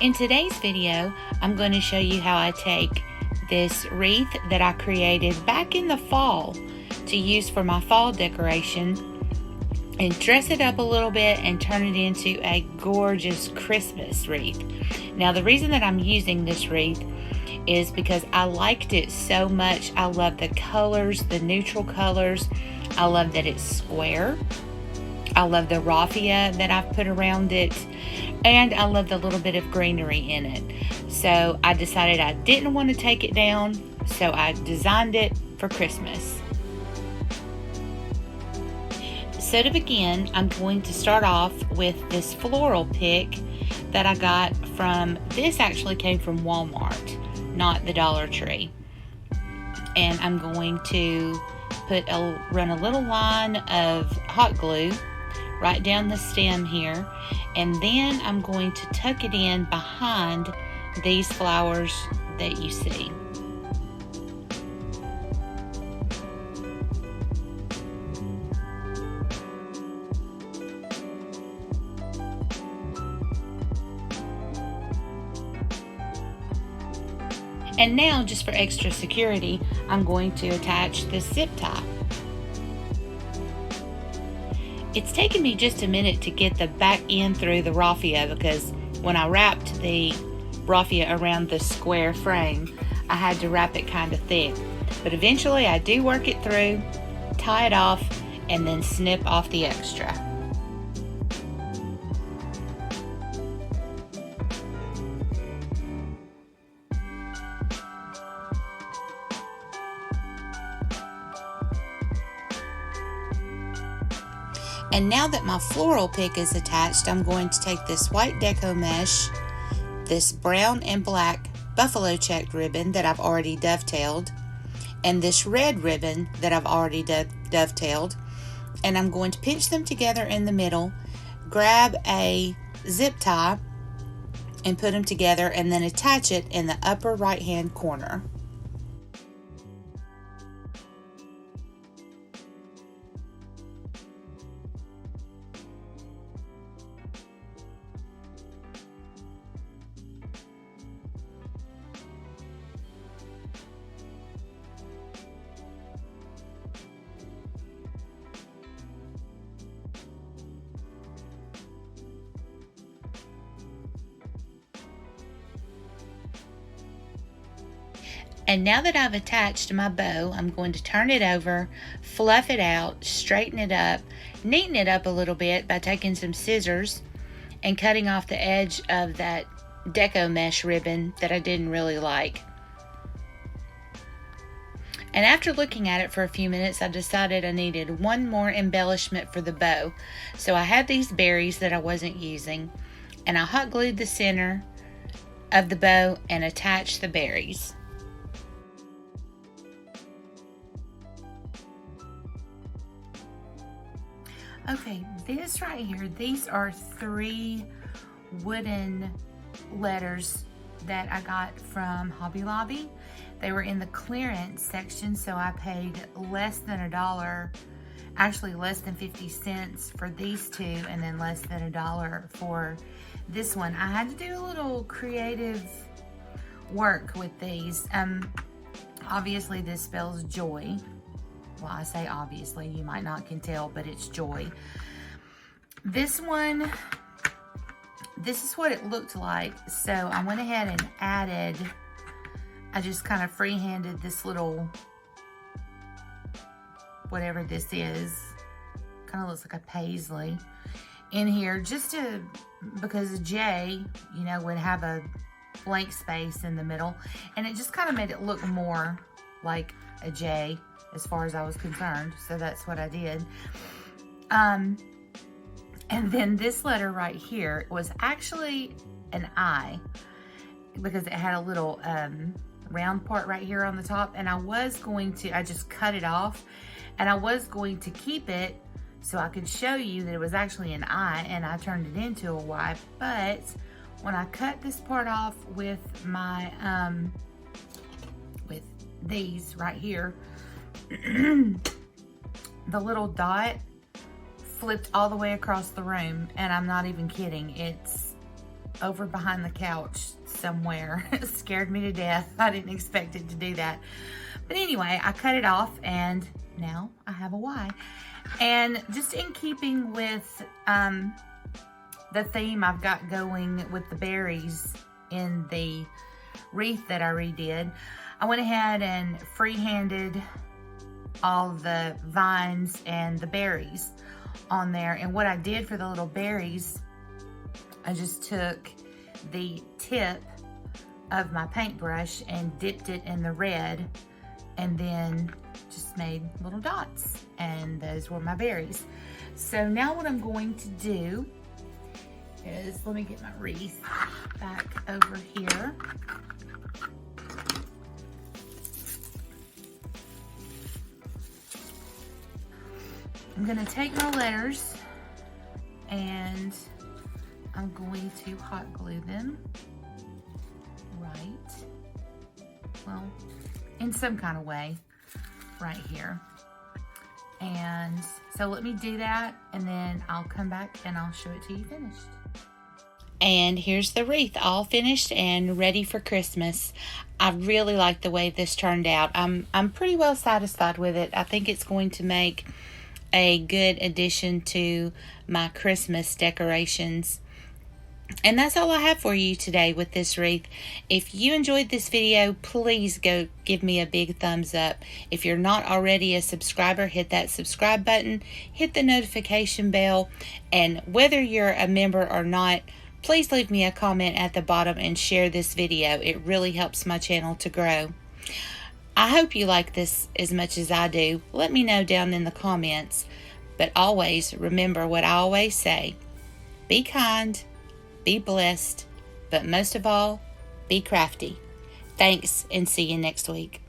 In today's video, I'm going to show you how I take this wreath that I created back in the fall to use for my fall decoration and dress it up a little bit and turn it into a gorgeous Christmas wreath. Now, the reason that I'm using this wreath is because I liked it so much. I love the colors, the neutral colors. I love that it's square. I love the raffia that I've put around it, and I love the little bit of greenery in it. So I decided I didn't want to take it down, so I designed it for Christmas. So to begin, I'm going to start off with this floral pick that I got from, this actually came from Walmart, not the Dollar Tree. And I'm going to run a little line of hot glue right down the stem here, and then I'm going to tuck it in behind these flowers that you see. And now, just for extra security, I'm going to attach this zip tie. It's taken me just a minute to get the back end through the raffia, because when I wrapped the raffia around the square frame, I had to wrap it kind of thick. But eventually I do work it through, tie it off, and then snip off the extra. And now that my floral pick is attached, I'm going to take this white deco mesh, this brown and black buffalo checked ribbon that I've already dovetailed, and this red ribbon that I've already dovetailed, and I'm going to pinch them together in the middle, grab a zip tie and put them together, and then attach it in the upper right hand corner. And now that I've attached my bow, I'm going to turn it over, fluff it out, straighten it up, neaten it up a little bit by taking some scissors and cutting off the edge of that deco mesh ribbon that I didn't really like. And after looking at it for a few minutes, I decided I needed one more embellishment for the bow. So I had these berries that I wasn't using, and I hot glued the center of the bow and attached the berries. Okay, this right here, these are 3 wooden letters that I got from Hobby Lobby. They were in the clearance section, so I paid less than $1, actually less than 50 cents for these 2, and then less than $1 for this one. I had to do a little creative work with these. Obviously this spells joy. Well, I say obviously, you might not can tell, but it's joy. This one, this is what it looked like. So I went ahead and added, I just kind of freehanded this little, whatever this is, kind of looks like a paisley in here, just to, because J, you know, would have a blank space in the middle, and it just kind of made it look more like a J as far as I was concerned. So that's what I did. And then this letter right here was actually an I, because it had a little round part right here on the top, and I just cut it off, and I was going to keep it so I could show you that it was actually an I, and I turned it into a Y. But when I cut this part off with my with these right here, the little dot flipped all the way across the room, and I'm not even kidding. It's over behind the couch somewhere. It scared me to death. I didn't expect it to do that. But anyway, I cut it off and now I have a Y. And just in keeping with the theme I've got going with the berries in the wreath that I redid, I went ahead and free-handed all the vines and the berries on there. And what I did for the little berries, I just took the tip of my paintbrush and dipped it in the red and then just made little dots, and those were my berries. So now what I'm going to do is, let me get my wreath back over here. I'm gonna take my letters and I'm going to hot glue them well, in some kind of way right here. And so let me do that, and then I'll come back and I'll show it to you finished. And here's the wreath all finished and ready for Christmas. I really like the way this turned out. I'm pretty well satisfied with it. I think it's going to make a good addition to my Christmas decorations. And that's all I have for you today with this wreath. If you enjoyed this video, please go give me a big thumbs up. If you're not already a subscriber, hit that subscribe button, hit the notification bell, and whether you're a member or not, please leave me a comment at the bottom and share this video. It really helps my channel to grow. I hope you like this as much as I do. Let me know down in the comments. But always remember what I always say. Be kind, be blessed, but most of all, be crafty. Thanks, and see you next week.